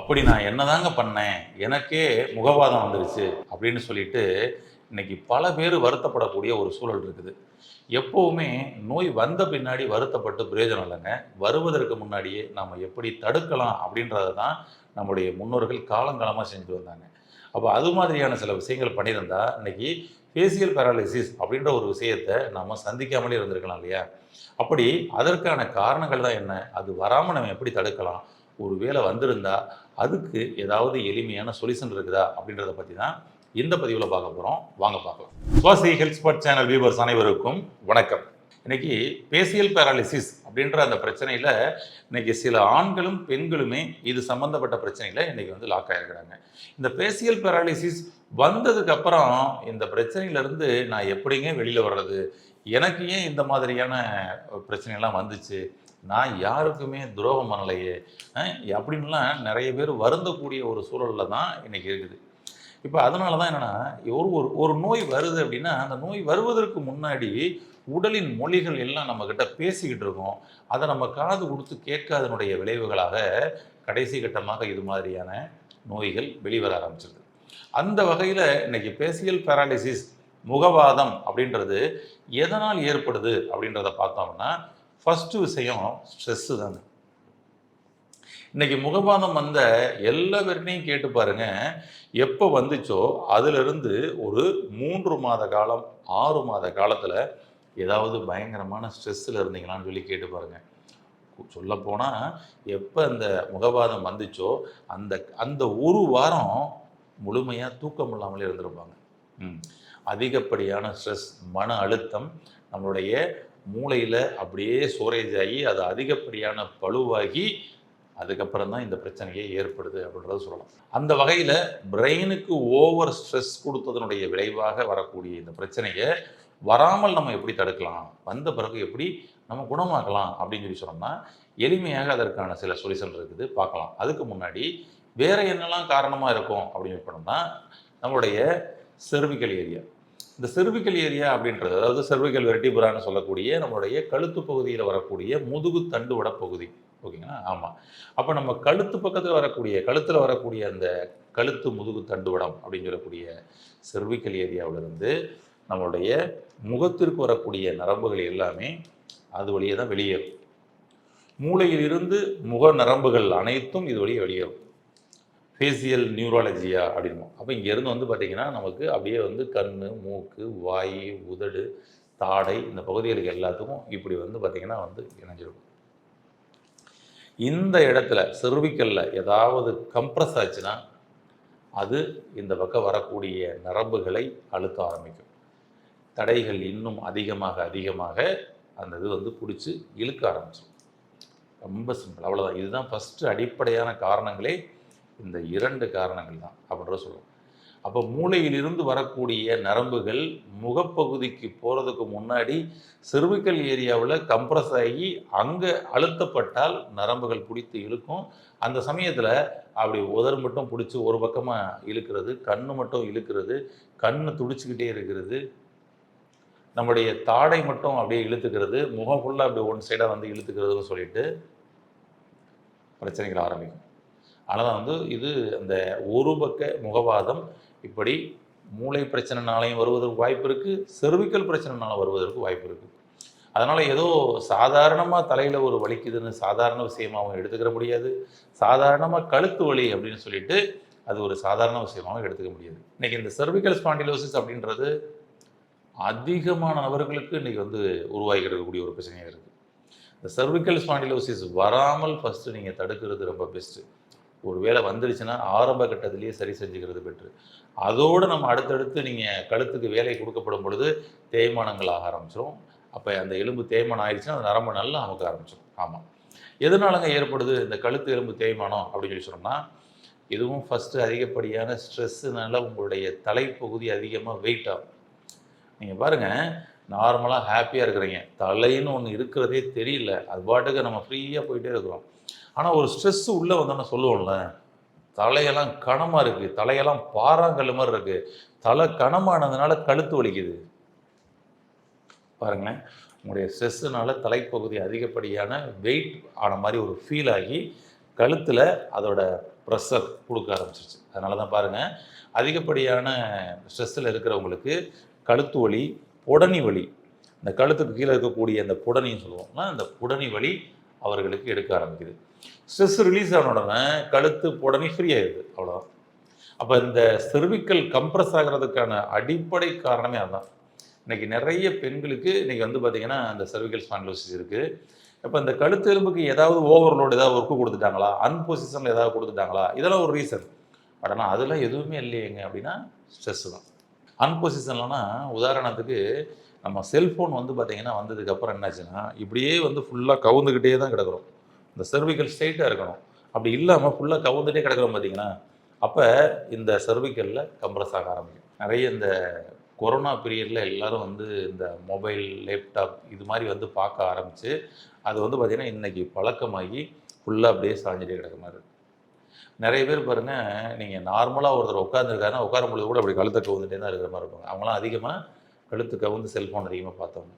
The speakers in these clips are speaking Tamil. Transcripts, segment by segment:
அப்படி நான் என்னதாங்க பண்ணேன், எனக்கே முகவாதம் வந்துருச்சு அப்படின்னு சொல்லிட்டு இன்னைக்கு பல பேர் வருத்தப்படக்கூடிய ஒரு சூழல் இருக்குது. எப்பவுமே நோய் வந்த பின்னாடி வருத்தப்பட்டு பிரயோஜனம் இல்லைங்க. வருவதற்கு முன்னாடியே நாம எப்படி தடுக்கலாம் அப்படின்றத தான் நம்முடைய முன்னோர்கள் காலங்காலமா செஞ்சுட்டு வந்தாங்க. அப்ப அது மாதிரியான சில விஷயங்கள் பண்ணியிருந்தா, இன்னைக்கு ஃபேசியல் பேரலிசிஸ் அப்படின்ற ஒரு விஷயத்த நாம சந்திக்காமலே இருந்திருக்கலாம் இல்லையா? அப்படி அதற்கான காரணங்கள் தான் என்ன? அது வராம நம்ம எப்படி தடுக்கலாம்? ஒரு வேளை வந்திருந்தா, அதுக்கு ஏதாவது எளிமையான சொல்யூஷன் இருக்குதா? அப்படின்றத பத்தி தான் இந்த பதிவுல பார்க்க போறோம். வாங்க பார்க்கலாம். சுவாசி ஹெல்த் ஸ்பாட் சேனல் வியூவர்ஸ் அனைவருக்கும் வணக்கம். இன்னைக்கு பேசியல் பேராலிசிஸ் அப்படின்ற அந்த பிரச்சனையில இன்னைக்கு சில ஆண்களும் பெண்களுமே இது சம்பந்தப்பட்ட பிரச்சனையில இன்னைக்கு வந்து லாக் ஆயிருக்கிறாங்க. இந்த பேசியல் பேராலிசிஸ் வந்ததுக்கு அப்புறம் இந்த பிரச்சனையில இருந்து நான் எப்படிங்க வெளியில வர்றது? எனக்கு ஏன் இந்த மாதிரியான பிரச்சனைலாம் வந்துச்சு? நான் யாருக்குமே துரோகம் பண்ணலையே! அப்படின்லாம் நெறைய பேர் வருந்தக்கூடிய ஒரு சூழல்ல தான் இன்னைக்கு இருக்குது. இப்ப அதனால தான் என்னன்னா, ஒரு ஒரு ஒரு நோய் வருது அப்படின்னா, அந்த நோய் வருவதற்கு முன்னாடி உடலின் மொழிகள் எல்லாம் நம்மகிட்ட பேசிக்கிட்டு இருக்கும். அத நம்ம காது குடுத்து கேட்காதனுடைய விளைவுகளாக கடைசி கட்டமாக இது மாதிரியான நோய்கள் வெளிவர ஆரம்பிச்சிருது. அந்த வகையில இன்னைக்கு பேசியல் பேராலிசிஸ், முகவாதம் அப்படின்றது எதனால் ஏற்படுது அப்படின்றத பார்த்தோம்னா, ஃபர்ஸ்ட்டு விஷயம் ஸ்ட்ரெஸ்ஸு தாங்க. இன்னைக்கு முகவாதம் வந்த எல்லா பேர்கிட்டயும் கேட்டு பாருங்க. எப்போ வந்துச்சோ, அதிலிருந்து ஒரு 3 மாத காலம், 6 மாத காலத்தில ஏதாவது பயங்கரமான ஸ்ட்ரெஸ்ஸில இருந்தீங்களான்னு சொல்லி கேட்டு பாருங்க. சொல்லப்போனா, எப்ப அந்த முகவாதம் வந்துச்சோ, அந்த அந்த 1 வாரம் முழுமையா தூக்கம் இல்லாமலே இருந்திருப்பாங்க. ம். அதிகப்படியான ஸ்ட்ரெஸ், மன அழுத்தம் நம்மளுடைய மூளையில அப்படியே ஸ்டோரேஜ் ஆகி, அது அதிகப்படியான பளுவாகி அதுக்கப்புறம் தான் இந்த பிரச்சனையே ஏற்படுது அப்படின்றத சொல்லலாம். அந்த வகையில பிரெயினுக்கு ஓவர் ஸ்ட்ரெஸ் குடுத்ததனுடைய விளைவாக வரக்கூடிய இந்த பிரச்சனைய வராமல் நம்ம எப்படி தடுக்கலாம்? வந்த பிறகு எப்படி நம்ம குணமாக்கலாம்? அப்படின்னு சொல்லி சொன்னோம்னா, எளிமையாக அதற்கான சில சொல்யூஷன் இருக்குது. பார்க்கலாம். அதுக்கு முன்னாடி வேற என்னலாம் காரணமா இருக்கும் அப்படின்னு சொன்னோம்னா, நம்மளுடைய செர்விக்கல் ஏரியா. இந்த செர்விக்கல் ஏரியா அப்படின்றது, அதாவது செர்விக்கல் வெர்டிபிரான்னு சொல்லக்கூடிய நம்மளுடைய கழுத்து பகுதியில வரக்கூடிய முதுகு தண்டுவட பகுதி. ஓகேங்களா? ஆமா. அப்ப நம்ம கழுத்து பக்கத்துல வரக்கூடிய கழுத்துல வரக்கூடிய அந்த கழுத்து முதுகு தண்டுவடம் அப்படின்னு சொல்லக்கூடிய செர்விக்கல் ஏரியாவிலிருந்து நம்மளுடைய முகத்திற்கு வரக்கூடிய நரம்புகள் எல்லாமே அது வழியே தான் வெளியேறும். மூளையில் இருந்து முக நரம்புகள் அனைத்தும் இது வழியே வெளியேறும். ஃபேசியல் நியூராலஜியா அப்படின்போம். அப்ப இங்கேருந்து வந்து பார்த்தீங்கன்னா, நமக்கு அப்படியே வந்து கண்ணு, மூக்கு, வாய், உதடு, தாடை இந்த பகுதிகளுக்கு எல்லாத்துக்கும் இப்படி வந்து பார்த்தீங்கன்னா வந்து இணைஞ்சிருக்கும். இந்த இடத்துல செர்விக்கல்ல ஏதாவது கம்ப்ரஸ் ஆச்சுன்னா, அது இந்த பக்கம் வரக்கூடிய நரம்புகளை அழுத்த ஆரம்பிக்கும். தடைகள் இன்னும் அதிகமாக, அதிகமாக அந்த இது வந்து புடிச்சு இழுக்க ஆரம்பிச்சுரும். ரொம்ப சிம்பிள். அவ்வளோதான். இதுதான் ஃபர்ஸ்ட்டு அடிப்படையான காரணங்களே இந்த 2 காரணங்கள் தான் அப்படின்றத சொல்லுவோம். அப்போ மூளையிலிருந்து வரக்கூடிய நரம்புகள் முகப்பகுதிக்கு போகிறதுக்கு முன்னாடி செர்விக்கல் ஏரியாவில் கம்ப்ரஸ் ஆகி அங்கே அழுத்தப்பட்டால் நரம்புகள் பிடித்து இழுக்கும். அந்த சமயத்தில் அப்படி உதடு மட்டும் பிடிச்சி ஒரு பக்கமாக இழுக்கிறது, கண்ணு மட்டும் இழுக்கிறது, கண்ணு துடிச்சுக்கிட்டே இருக்கிறது, நம்முடைய தாடை மட்டும் அப்படியே இழுத்துக்கிறது, முகம் ஃபுல்லாக அப்படி ஒன் சைடாக வந்து இழுத்துக்கிறதுன்னு சொல்லிட்டு பிரச்சனைகள் ஆரம்பிக்கும். ஆனால் வந்து இது அந்த ஒரு பக்க முகவாதம் இப்படி மூளை பிரச்சனைனாலையும் வருவதற்கு வாய்ப்பு இருக்குது, செர்விக்கல் பிரச்சனைனால வருவதற்கு வாய்ப்பு இருக்குது. அதனால் ஏதோ சாதாரணமாக தலையில் ஒரு வலிக்குதுன்னு சாதாரண விஷயமாகவும் எடுத்துக்கிற முடியாது, சாதாரணமாக கழுத்து வலி அப்படின்னு சொல்லிட்டு அது ஒரு சாதாரண விஷயமாகவும் எடுத்துக்க முடியாது. இன்றைக்கி இந்த செர்விக்கல் ஸ்பாண்டிலோசிஸ் அப்படின்றது அதிகமான நபர்களுக்கு இன்றைக்கி வந்து உருவாகி இருக்கக்கூடிய ஒரு பிரச்சனையாக இருக்குது. இந்த செர்விக்கல் ஸ்பாண்டிலோசிஸ் வராமல் ஃபஸ்ட்டு நீங்கள் தடுக்கிறது ரொம்ப பெஸ்ட்டு. ஒரு வேளை வந்துடுச்சுன்னா ஆரம்ப கட்டத்திலேயே சரி செஞ்சுக்கிறது பெட்ரு. அதோடு நம்ம அடுத்தடுத்து நீங்கள் கழுத்துக்கு வேலை கொடுக்கப்படும் பொழுது தேய்மானங்கள் ஆக ஆரம்பிச்சிடும். அப்போ அந்த எலும்பு தேய்மானம் ஆயிடுச்சுன்னா அந்த நரம்பு நல்லா அமுக்க ஆரம்பிச்சிடும். ஆமாம். எதனாலங்க ஏற்படுது இந்த கழுத்து எலும்பு தேய்மானம் அப்படின்னு சொல்லி சொன்னோம்னா, இதுவும் ஃபஸ்ட்டு அதிகப்படியான ஸ்ட்ரெஸ்ஸுனால உங்களுடைய தலைப்பகுதி அதிகமாக வெயிட் ஆகும். நீங்கள் பாருங்கள், நார்மலாக ஹாப்பியாக இருக்கிறீங்க, தலைன்னு ஒன்று இருக்கிறதே தெரியல, அது பாட்டுக்கு நம்ம ஃப்ரீயாக போயிட்டே இருக்கிறோம். ஆனால் ஒரு ஸ்ட்ரெஸ்ஸு உள்ளே வந்தோன்னு சொல்லுவோம்ல, தலையெல்லாம் கனமாக இருக்குது, தலையெல்லாம் பாறாங்கல் மாதிரி இருக்குது, தலை கனமானதுனால கழுத்து வலிக்குது. பாருங்களேன், உங்களுடைய ஸ்ட்ரெஸ்ஸுனால தலைப்பகுதி அதிகப்படியான வெயிட் ஆன மாதிரி ஒரு ஃபீல் ஆகி கழுத்தில் அதோட ப்ரெஷர் கொடுக்க ஆரம்பிச்சிருச்சு. அதனால தான் பாருங்கள், அதிகப்படியான ஸ்ட்ரெஸ்ஸில் இருக்கிறவங்களுக்கு கழுத்து வலி, புடனி வலி, இந்த கழுத்துக்கு கீழே இருக்கக்கூடிய அந்த புடனின்னு சொல்லுவோம்னா அந்த புடனி வலி அவர்களுக்கு எடுக்க ஆரம்பிக்குது. ஸ்ட்ரெஸ் ரிலீஸ் ஆன உடனே கழுத்து புடனி ஃப்ரீ ஆயிடுது, அவ்வளோதான். அப்போ இந்த செர்விக்கல் கம்ப்ரஸ் ஆகிறதுக்கான அடிப்படை காரணமே அதுதான். இன்னைக்கு நிறைய பெண்களுக்கு இன்னைக்கு வந்து பார்த்தீங்கன்னா அந்த செர்விக்கல் ஸ்பாண்டிலோசிஸ் இருக்குது. இப்போ இந்த கழுத்து எலும்புக்கு ஏதாவது ஓவர்லோடு ஏதாவது ஒர்க்கு கொடுத்துட்டாங்களா, அன்பொசிஷனில் ஏதாவது கொடுத்துட்டாங்களா, இதெல்லாம் ஒரு ரீசன். பட் ஆனால் அதெல்லாம் எதுவுமே இல்லையேங்க அப்படின்னா ஸ்ட்ரெஸ்ஸு தான். அன்பொசிஷன்லனா உதாரணத்துக்கு நம்ம செல்ஃபோன் வந்து பார்த்தீங்கன்னா வந்ததுக்கப்புறம் என்னாச்சுன்னா இப்படியே வந்து ஃபுல்லாக கவுந்துக்கிட்டே தான் கிடக்கிறோம். இந்த செர்விக்கல் ஸ்ட்ரைட்டாக இருக்கணும். அப்படி இல்லாமல் ஃபுல்லாக கவுந்துட்டே கிடக்கிறோம் பார்த்தீங்கன்னா, அப்போ இந்த செர்விக்கலில் கம்ப்ரஸ் ஆக ஆரம்பிக்கும். நிறைய இந்த கொரோனா பீரியடில் எல்லோரும் வந்து இந்த மொபைல், லேப்டாப் இது மாதிரி வந்து பார்க்க ஆரம்பித்து அது வந்து பார்த்திங்கன்னா இன்றைக்கி பழக்கமாகி ஃபுல்லாக அப்படியே சாஞ்சிட்டே கிடக்க மாதிரி இருக்குது. நிறைய பேர் பாருங்கள், நீங்கள் நார்மலாக ஒருத்தர் உட்காந்துருக்காருன்னா உட்காரும் பொழுது கூட அப்படி கழுத்தை கவுந்துட்டே தான் இருக்கிற மாதிரி இருப்பாங்க. அவங்களாம் அதிகமாக கழுத்து கவுந்து செல்ஃபோன் அதிகமாக பார்த்தவங்க.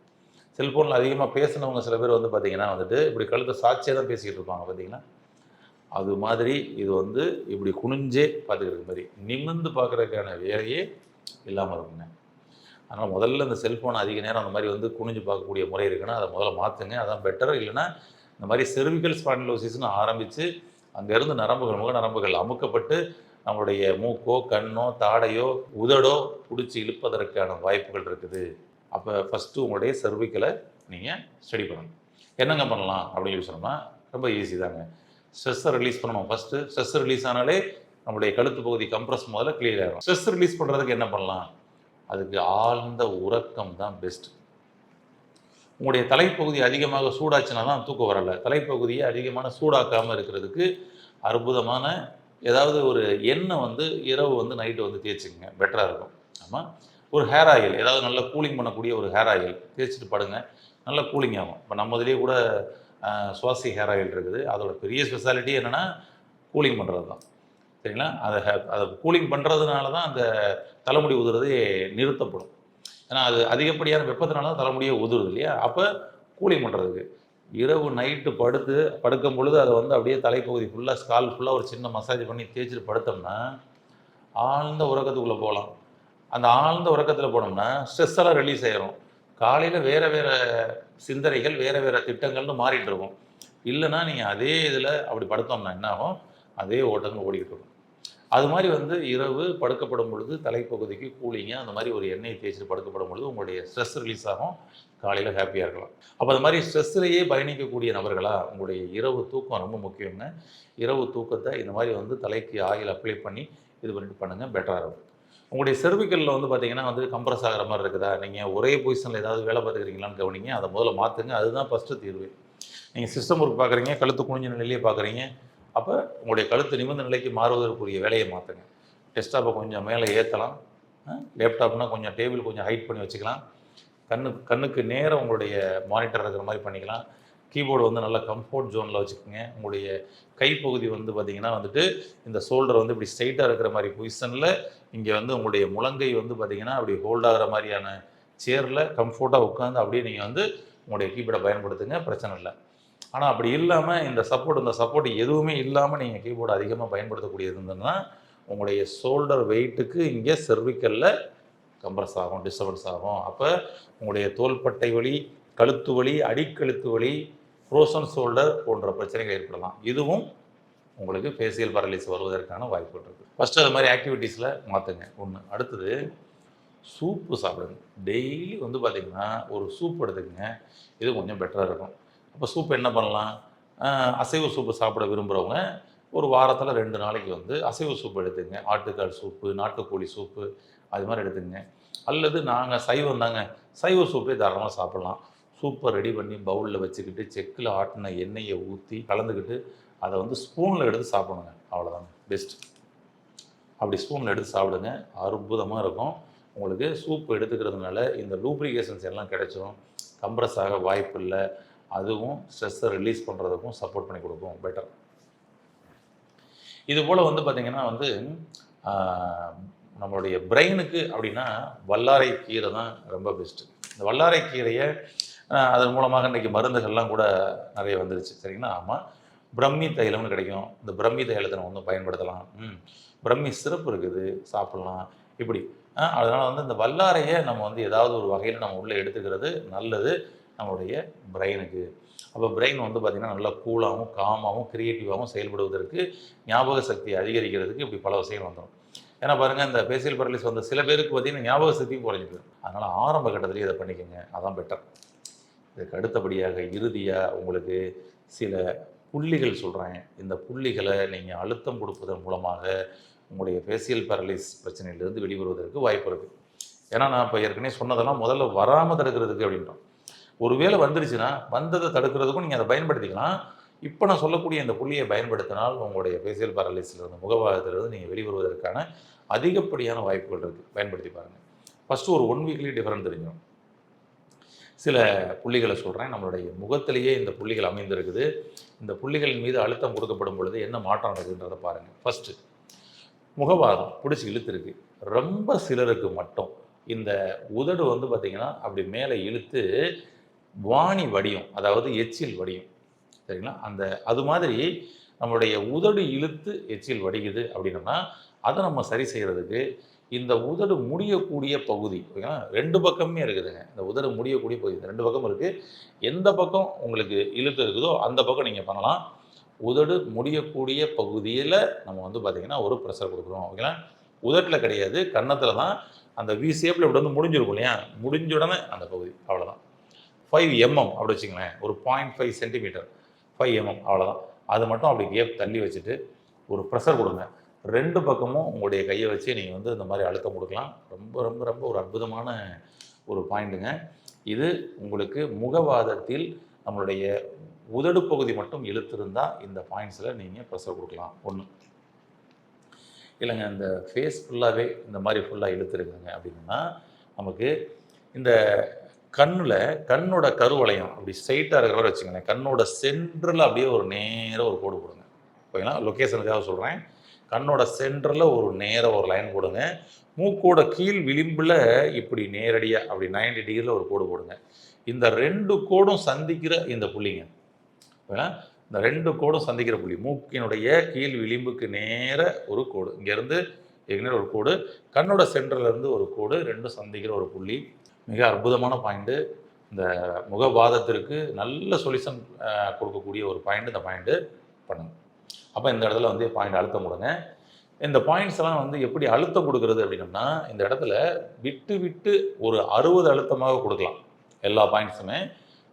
செல்ஃபோனில் அதிகமாக பேசினவங்க சில பேர் வந்து பார்த்திங்கன்னா வந்துட்டு இப்படி கழுத்தை சாட்சியாக தான் பேசிக்கிட்டு இருப்பாங்க பார்த்தீங்கன்னா. அது மாதிரி இது வந்து இப்படி குனிஞ்சே பார்த்துக்கிற மாதிரி நிமிர்ந்து பார்க்குறதுக்கான வேலையே இல்லாமல் இருக்குங்க. அதனால் முதல்ல இந்த செல்ஃபோனை அதிக நேரம் அந்த மாதிரி வந்து குனிஞ்சு பார்க்கக்கூடிய முறை இருக்குன்னா அதை முதல்ல மாற்றுங்க, அதான் பெட்டர். இல்லைன்னா இந்த மாதிரி செர்விக்கல் ஸ்பாண்டிலோசிஸ்னு ஆரம்பித்து அங்கேருந்து நரம்புகள், முக நரம்புகள் அமுக்கப்பட்டு நம்மளுடைய மூக்கோ, கண்ணோ, தாடையோ, உதடோ பிடிச்சி இழுப்பதற்கான வாய்ப்புகள் இருக்குது. அப்போ ஃபஸ்ட்டு உங்களுடைய செர்விக்கலை நீங்கள் ஸ்டடி பண்ணணும். என்னங்க பண்ணலாம் அப்படின்னு சொல்லி சொன்னோம்னா ரொம்ப ஈஸி தாங்க. ஸ்ட்ரெஸ்ஸை ரிலீஸ் பண்ணணும். ஃபஸ்ட்டு ஸ்ட்ரெஸ் ரிலீஸ் ஆனாலே நம்மளுடைய கழுத்து பகுதி கம்ப்ரஸ் முதல்ல கிளியர் ஆகும். ஸ்ட்ரெஸ் ரிலீஸ் பண்ணுறதுக்கு என்ன பண்ணலாம்? அதுக்கு ஆழ்ந்த உறக்கம் தான் பெஸ்ட். உங்களுடைய தலைப்பகுதி அதிகமாக சூடாச்சுன்னா தான் தூக்கம் வரலை. தலைப்பகுதியை அதிகமான சூடாக்காமல் இருக்கிறதுக்கு அற்புதமான ஏதாவது ஒரு எண்ணெய் வந்து இரவு வந்து நைட்டு வந்து தேய்ச்சிக்கங்க, பெட்டராக இருக்கும். ஆமாம், ஒரு ஹேர் ஆயில் ஏதாவது நல்லா கூலிங் பண்ணக்கூடிய ஒரு ஹேர் ஆயில் தேய்ச்சிட்டு படுங்க, நல்லா கூலிங் ஆகும். இப்போ நம்ம இதுலேயே கூட சுவாசி ஹேர் ஆயில் இருக்குது. அதோட பெரிய ஸ்பெஷாலிட்டி என்னென்னா கூலிங் பண்ணுறது தான். சரிங்களா? அதை கூலிங் பண்ணுறதுனால தான் அந்த தலைமுடி உதுறதே நிறுத்தப்படும். ஏன்னா அது அதிகப்படியான வெப்பத்தினால தான் தலைமுடியே உதுருது இல்லையா? அப்போ கூலிங் பண்ணுறதுக்கு இரவு நைட்டு படுக்கும் பொழுது அதை வந்து அப்படியே தலைப்பகுதி ஃபுல்லாக ஸ்கால் ஃபுல்லாக ஒரு சின்ன மசாஜ் பண்ணி தேய்ச்சிட்டு படுத்தோம்னா ஆழ்ந்த உறக்கத்துக்குள்ளே போகலாம். அந்த ஆழ்ந்த உறக்கத்தில் போனோம்னா ஸ்ட்ரெஸ் எல்லாம் ரிலீஸ் ஆயிரும். காலையில் வேறு வேறு சிந்தனைகள், வேறு வேறு திட்டங்கள்னு மாறிட்டு இருக்கும். இல்லைன்னா நீங்கள் அதே இதில் அப்படி படுத்தோம்னா என்ன ஆகும்? அதே ஓட்டங்கள் ஓடிக்கிட்டு இருக்கும். அது மாதிரி வந்து இரவு படுக்கப்படும் பொழுது தலைப்பகுதிக்கு கூலிங்க அந்த மாதிரி ஒரு எண்ணெயை தேய்ச்சிட்டு படுக்கப்படும் பொழுது உங்களுடைய ஸ்ட்ரெஸ் ரிலீஸ் ஆகும். காலையில் ஹாப்பியாக இருக்கலாம். அப்போ அது மாதிரி ஸ்ட்ரெஸ்ஸிலேயே பயணிக்கக்கூடிய நபர்களாக உங்களுடைய இரவு தூக்கம் ரொம்ப முக்கியங்க. இரவு தூக்கத்தை இந்த மாதிரி வந்து தலைக்கு ஆயில் அப்ளை பண்ணி இது பண்ணிட்டு பண்ணுங்கள், பெட்டராக இருக்கும். உங்களுடைய செர்விக்கலில் வந்து பார்த்தீங்கன்னா வந்து கம்ப்ரஸ் ஆகிற மாதிரி இருக்குதா, நீங்கள் ஒரே பொசிஷனில் ஏதாவது வேலை பார்த்துக்கிறீங்களான்னு கவனிங்க. அதை முதல்ல மாற்றுங்க. அதுதான் ஃபஸ்ட்டு தீர்வு. நீங்கள் சிஸ்டம் ஒர்க் பார்க்குறீங்க, கழுத்து குனிஞ்ச நிலையிலேயே பார்க்குறீங்க, அப்போ உங்களுடைய கழுத்து நிமிர்ந்த நிலைக்கு மாறுவதற்குரிய வேலையை மாற்றுங்க. டெஸ்க்டாப்பை கொஞ்சம் மேலே ஏற்றலாம். லேப்டாப்னால் கொஞ்சம் டேபிள் கொஞ்சம் ஹைட் பண்ணி வச்சுக்கலாம். கண்ணுக்கு நேரம் உங்களுடைய மானிட்டர் இருக்கிற மாதிரி பண்ணிக்கலாம். கீபோர்டு வந்து நல்லா கம்ஃபோர்ட் ஜோனில் வச்சுக்கோங்க. உங்களுடைய கைப்பகுதி வந்து பார்த்திங்கன்னா வந்துட்டு இந்த ஷோல்டர் வந்து இப்படி ஸ்ட்ரைட்டாக இருக்கிற மாதிரி பொசிஷனில் இங்கே வந்து உங்களுடைய முழங்கை வந்து பார்த்திங்கன்னா அப்படி ஹோல்ட் ஆகிற மாதிரியான சேரில் கம்ஃபோர்ட்டாக உட்காந்து அப்படியே நீங்கள் வந்து உங்களுடைய கீபோர்டை பயன்படுத்துங்க, பிரச்சனை இல்லை. ஆனால் அப்படி இல்லாமல் இந்த சப்போர்ட் எதுவுமே இல்லாமல் நீங்கள் கீபோர்டு அதிகமாக பயன்படுத்தக்கூடியது இருந்ததுன்னா உங்களுடைய ஷோல்டர் வெயிட்டுக்கு இங்கே செர்விக்கலில் கம்ப்ரஸ் ஆகும், டிஸ்டர்பன்ஸ் ஆகும். அப்போ உங்களுடைய தோள்பட்டை வலி, கழுத்து வலி, அடிக்கழுத்து வலி, ஃப்ரோசன் ஷோல்டர் போன்ற பிரச்சனைகள் ஏற்படலாம். இதுவும் உங்களுக்கு ஃபேஷியல் பேரலிசிஸ் வருவதற்கான வாய்ப்புகள் இருக்குது. ஃபஸ்ட்டு அது மாதிரி ஆக்டிவிட்டீஸில் மாற்றுங்க ஒன்று. அடுத்தது சூப்பு சாப்பிடுங்க. டெய்லி வந்து பார்த்திங்கன்னா ஒரு சூப் எடுத்துக்கங்க. இது கொஞ்சம் பெட்டராக இருக்கும். அப்போ சூப் என்ன பண்ணலாம்? அசைவ சூப்பு சாப்பிட விரும்புகிறவங்க ஒரு வாரத்தில் 2 நாளைக்கு வந்து அசைவ சூப்பு எடுத்துங்க. ஆட்டுக்கால் சூப்பு, நாட்டுக்கோழி சூப்பு அது மாதிரி எடுத்துங்க. அல்லது நாங்கள் சைவம் தாங்க, சைவ சூப்பே தாராளமாக சாப்பிட்லாம். சூப்பை ரெடி பண்ணி பவுலில் வச்சுக்கிட்டு செக்கில் ஆட்டின எண்ணெயை ஊற்றி கலந்துக்கிட்டு அதை வந்து ஸ்பூனில் எடுத்து சாப்பிடுங்க. அவ்வளோதாங்க பெஸ்ட். அப்படி ஸ்பூனில் எடுத்து சாப்பிடுங்க, அற்புதமாக இருக்கும். உங்களுக்கு சூப் எடுத்துக்கிறதுனால இந்த லூப்ரிகேஷன்ஸ் எல்லாம் கிடைச்சிடும். கம்ப்ரஸ் ஆக வாய்ப்பு இல்லை. அதுவும் ஸ்ட்ரெஸ்ஸை ரிலீஸ் பண்ணுறதுக்கும் சப்போர்ட் பண்ணி கொடுக்கும், பெட்டர். இது போல் வந்து பார்த்திங்கன்னா வந்து நம்மளுடைய பிரெயினுக்கு அப்படின்னா வல்லாரை கீரை தான் ரொம்ப பெஸ்ட்டு. இந்த வல்லாரை கீரையை அதன் மூலமாக இன்றைக்கி மருந்துகள்லாம் கூட நிறைய வந்துருச்சு, சரிங்களா? ஆமாம், பிரம்மி தைலம்னு கிடைக்கும். இந்த பிரம்மி தைலத்தை நம்ம வந்து பயன்படுத்தலாம். பிரம்மி சிறப்பு இருக்குது, சாப்பிடலாம். இப்படி அதனால் வந்து இந்த வல்லாரையை நம்ம வந்து ஏதாவது ஒரு வகையில் நம்ம உள்ளே எடுத்துக்கிறது நல்லது நம்மளுடைய பிரெயினுக்கு. அப்போ பிரெயின் வந்து பார்த்திங்கன்னா நல்லா கூலாகவும் காமாகவும் கிரியேட்டிவாகவும் செயல்படுவதற்கு, ஞாபக சக்தியை அதிகரிக்கிறதுக்கு இப்படி பல விஷயங்கள் வந்துடும். ஏன்னா பாருங்கள், இந்த பேசியல் பேரலிஸ் வந்த சில பேருக்கு பார்த்திங்கன்னா ஞாபக சக்தியும் குறைஞ்சி போயிடும். அதனால் ஆரம்ப கட்டத்திலேயே இதை பண்ணிக்கோங்க, அதான் பெட்டர். இதுக்கு அடுத்தபடியாக இறுதியாக உங்களுக்கு சில புள்ளிகள் சொல்கிறேன். இந்த புள்ளிகளை நீங்கள் அழுத்தம் கொடுப்பதன் மூலமாக உங்களுடைய ஃபேஷியல் பேரலிஸ் பிரச்சனையிலிருந்து வெளிவருவதற்கு வாய்ப்பு இருக்குது. ஏன்னா நான் இப்போ ஏற்கனவே சொன்னதெல்லாம் முதல்ல வராமல் தடுக்கிறதுக்கு அப்படின்றோம். ஒருவேளை வந்துருச்சுன்னா வந்ததை தடுக்கிறதுக்கும் நீங்கள் அதை பயன்படுத்திக்கலாம். இப்போ நான் சொல்லக்கூடிய இந்த புள்ளியை பயன்படுத்தினால் உங்களுடைய ஃபேஷியல் பேரலிஸ்லேருந்து, முகவாதத்திலிருந்து நீங்கள் வெளிவருவதற்கான அதிகப்படியான வாய்ப்புகள் இருக்குது. பயன்படுத்தி பாருங்கள். ஃபஸ்ட்டு ஒரு 1 வீக்லேயே டிஃபரெண்ட் தெரிஞ்சிடும். சில புள்ளிகளை சொல்கிறேன். நம்மளுடைய முகத்திலேயே இந்த புள்ளிகள் அமைந்திருக்குது. இந்த புள்ளிகளின் மீது அழுத்தம் கொடுக்கப்படும் பொழுது என்ன மாற்றம் நடக்குதுன்றதை பாருங்கள். ஃபஸ்ட்டு முகவாதம் பிடிச்சி இழுத்துருக்கு. ரொம்ப சிலருக்கு மட்டும் இந்த உதடு வந்து பார்த்திங்கன்னா அப்படி மேலே இழுத்து வாணி வடியும், அதாவது எச்சில் வடியும். சரிங்களா? அது மாதிரி நம்மளுடைய உதடு இழுத்து எச்சில் வடிக்குது அப்படின்னோம்னா அதை நம்ம சரி செய்கிறதுக்கு இந்த உதடு முடியக்கூடிய பகுதி, ஓகேங்களா, 2 பக்கமே இருக்குதுங்க. இந்த உதடு முடியக்கூடிய பகுதி 2 பக்கம் இருக்குது. எந்த பக்கம் உங்களுக்கு இழுத்து இருக்குதோ அந்த பக்கம் நீங்கள் பண்ணலாம். உதடு முடியக்கூடிய பகுதியில் நம்ம வந்து பார்த்திங்கன்னா ஒரு ப்ரெஷர் கொடுக்குறோம், ஓகேங்களா. உதட்டில் கிடையாது, கன்னத்தில் தான். அந்த வி ஷேப்பில் இப்படி வந்து முடிஞ்சிருக்கும் இல்லையா, முடிஞ்ச உடனே அந்த பகுதி, அவ்வளோதான். 5 mm அப்படி வச்சுங்களேன், ஒரு 0.5 சென்டிமீட்டர், 5 mm அவ்வளோதான். அது மட்டும் அப்படி கேப் தள்ளி வச்சுட்டு ஒரு ப்ரெஷர் கொடுங்க. 2 பக்கமும் உங்களுடைய கையை வச்சு நீங்கள் வந்து இந்த மாதிரி அழுத்தம் கொடுக்கலாம். ரொம்ப ரொம்ப ரொம்ப ஒரு அற்புதமான ஒரு பாயிண்ட்டுங்க இது. உங்களுக்கு முகவாதத்தில் நம்மளுடைய உதடு பகுதி மட்டும் இழுத்திருந்தால் இந்த பாயிண்ட்ஸில் நீங்கள் ப்ரெஷர் கொடுக்கலாம். ஒன்று இல்லைங்க, இந்த ஃபேஸ் ஃபுல்லாகவே இந்த மாதிரி ஃபுல்லாக இழுத்துருக்குங்க அப்படின்னா நமக்கு இந்த கண்ணோட கருவளையம் அப்படி ஸ்ட்ரைட்டாக இருக்கிற வச்சுக்கோங்களேன். கண்ணோட சென்டரில் அப்படியே ஒரு நேராக ஒரு கோடு போடுங்க, ஓகேங்களா. லொக்கேஷனுக்காக சொல்கிறேன். கண்ணோட சென்டரில் ஒரு நேராக ஒரு லைன் போடுங்க. மூக்கோட கீழ் விளிம்பில் இப்படி நேரடியாக அப்படி 90 டிகிரியில் ஒரு கோடு போடுங்க. இந்த 2 கோடும் சந்திக்கிற இந்த புள்ளிங்க, ஓகேங்களா. இந்த 2 கோடும் சந்திக்கிற புள்ளி, மூக்கினுடைய கீழ் விளிம்புக்கு நேர ஒரு கோடு, இங்கேருந்து ஏற்கனவே ஒரு கோடு, கண்ணோட சென்டர்லேருந்து ஒரு கோடு, 2 சந்திக்கிற ஒரு புள்ளி. மிக அற்புதமான பாயிண்ட்டு. இந்த முகவாதத்திற்கு நல்ல சொல்யூஷன் கொடுக்கக்கூடிய ஒரு பாயிண்ட். இந்த பாயிண்ட்டு பண்ணுங்க. அப்போ இந்த இடத்துல வந்து பாயிண்ட் அழுத்தம் கொடுங்க. இந்த பாயிண்ட்ஸ் எல்லாம் வந்து எப்படி அழுத்தம் கொடுக்குறது அப்படின்னம்னா, இந்த இடத்துல விட்டு விட்டு ஒரு 60 அழுத்தமாக கொடுக்கலாம். எல்லா பாயிண்ட்ஸுமே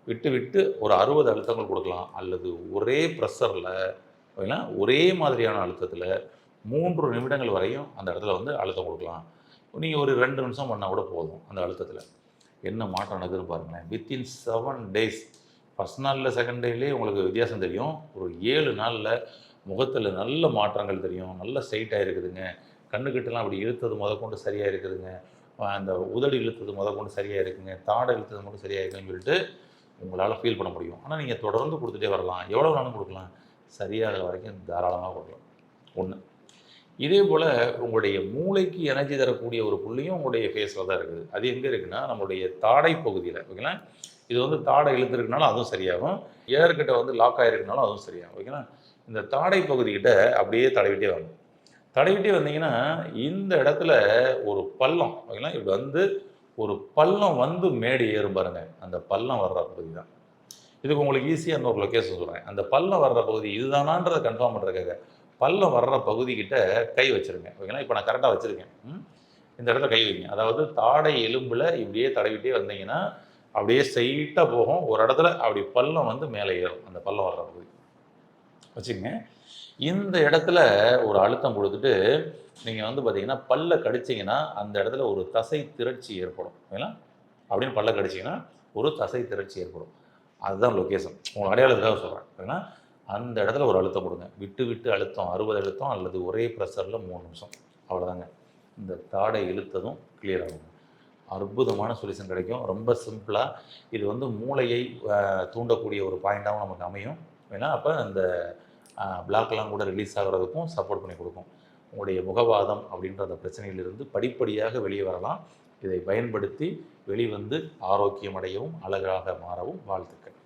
விட்டு விட்டு ஒரு 60 அழுத்தங்கள் கொடுக்கலாம். அல்லது ஒரே ப்ரெஷரில், ஓகேங்களா, ஒரே மாதிரியான அழுத்தத்தில் 3 நிமிடங்கள் வரையும் அந்த இடத்துல வந்து அழுத்தம் கொடுக்கலாம். நீங்கள் ஒரு 2 நிமிஷம் பண்ணால் கூட போதும். அந்த அழுத்தத்தில் என்ன மாற்றம் நடக்குதுன்னு பாருங்களேன். வித்தின் 7 days, ஃபஸ்ட் நாளில் செகண்ட் டேலேயே உங்களுக்கு வித்தியாசம் தெரியும். ஒரு 7 நாளில் முகத்தில் நல்ல மாற்றங்கள் தெரியும். நல்ல ஸ்ட்ரைட்டாக இருக்குதுங்க. கண்ணுக்கிட்டலாம் அப்படி இழுத்தது முதற்கொண்டு சரியாக இருக்குதுங்க. அந்த உதடு இழுத்தது முதற்கொண்டு சரியாக இருக்குங்க. தாடை இழுத்தது மட்டும் சரியாக இருக்குன்னு சொல்லிட்டு உங்களால் ஃபீல் பண்ண முடியும். ஆனால் நீங்கள் தொடர்ந்து கொடுத்துட்டே வரலாம். எவ்வளோ நாளும் கொடுக்கலாம், சரியாகிற வரைக்கும் தாராளமாக கொடுக்கலாம். ஒன்று. இதே போல் உங்களுடைய மூளைக்கு எனர்ஜி தரக்கூடிய ஒரு புள்ளியும் உங்களுடைய ஃபேஸில் தான் இருக்குது. அது எங்கே இருக்குன்னா நம்மளுடைய தாடை பகுதியில், ஓகேங்களா. இது வந்து தாடை இழுத்துருக்குனாலும் அதுவும் சரியாகும். ஏர்கிட்ட வந்து லாக் ஆகிருக்குனாலும் அதுவும் சரியாகும், ஓகேங்களா. இந்த தாடை பகுதிக்கிட்ட அப்படியே தடவிட்டே வாங்க. தடவிட்டே வந்தீங்கன்னா இந்த இடத்துல ஒரு பள்ளம், ஓகேங்களா, இப்படி வந்து ஒரு பள்ளம் வந்து மேடு ஏறும் பாருங்க. அந்த பள்ளம் வர்ற பகுதி தான். இதுக்கு உங்களுக்கு ஈஸியாக அந்த ஒரு லொக்கேஷன் சொல்கிறேன். அந்த பள்ளம் வர்ற பகுதி இதுதானான்றதை கன்ஃபார்ம் பண்ணுறதுக்காக பள்ளம் வர்ற பகுதிக்கிட்ட கை வச்சுருங்க, ஓகேங்களா. இப்போ நான் கரெக்டாக வச்சுருக்கேன். இந்த இடத்துல கை வைங்க. அதாவது தாடை எலும்பில் இப்படியே தடவிட்டே வந்தீங்கன்னா அப்படியே ஸ்ட்ரைட்டாக போகும். ஒரு இடத்துல அப்படி பள்ளம் வந்து மேலே ஏறும். அந்த பள்ளம் வர்ற பகுதி வச்சுக்கங்க. இந்த இடத்துல ஒரு அழுத்தம் கொடுத்துட்டு நீங்கள் வந்து பார்த்தீங்கன்னா பல்ல கடிச்சிங்கன்னா அந்த இடத்துல ஒரு தசை திரட்சி ஏற்படும், ஓகேங்களா. அப்படின்னு பல்ல கடிச்சிங்கன்னா ஒரு தசை திரட்சி ஏற்படும். அதுதான் லொக்கேஷன். உங்கள் அடையாளத்துக்காக சொல்கிறேன், ஓகேங்களா. அந்த இடத்துல ஒரு அழுத்தம் கொடுங்க. விட்டு விட்டு அழுத்தம் 60 அழுத்தம் அல்லது ஒரே ப்ரெஷரில் 3 நிமிஷம், அவ்வளோதாங்க. இந்த தாடை இழுத்ததும் கிளியர் ஆகும். அற்புதமான சொல்யூஷன் கிடைக்கும். ரொம்ப சிம்பிளாக இது வந்து மூளையை தூண்டக்கூடிய ஒரு பாயிண்ட்டாகவும் நமக்கு அமையும், ஏன்னா அப்போ அந்த பிளாக்லாம் கூட ரிலீஸ் ஆகிறதுக்கும் சப்போர்ட் பண்ணி கொடுக்கும். உங்களுடைய முகவாதம் அப்படின்ற அந்த பிரச்சனையிலிருந்து படிப்படியாக வெளியே வரலாம். இதை பயன்படுத்தி வெளிவந்து ஆரோக்கியமடையவும் அழகாக மாறவும் வாழ்த்துக்கள்.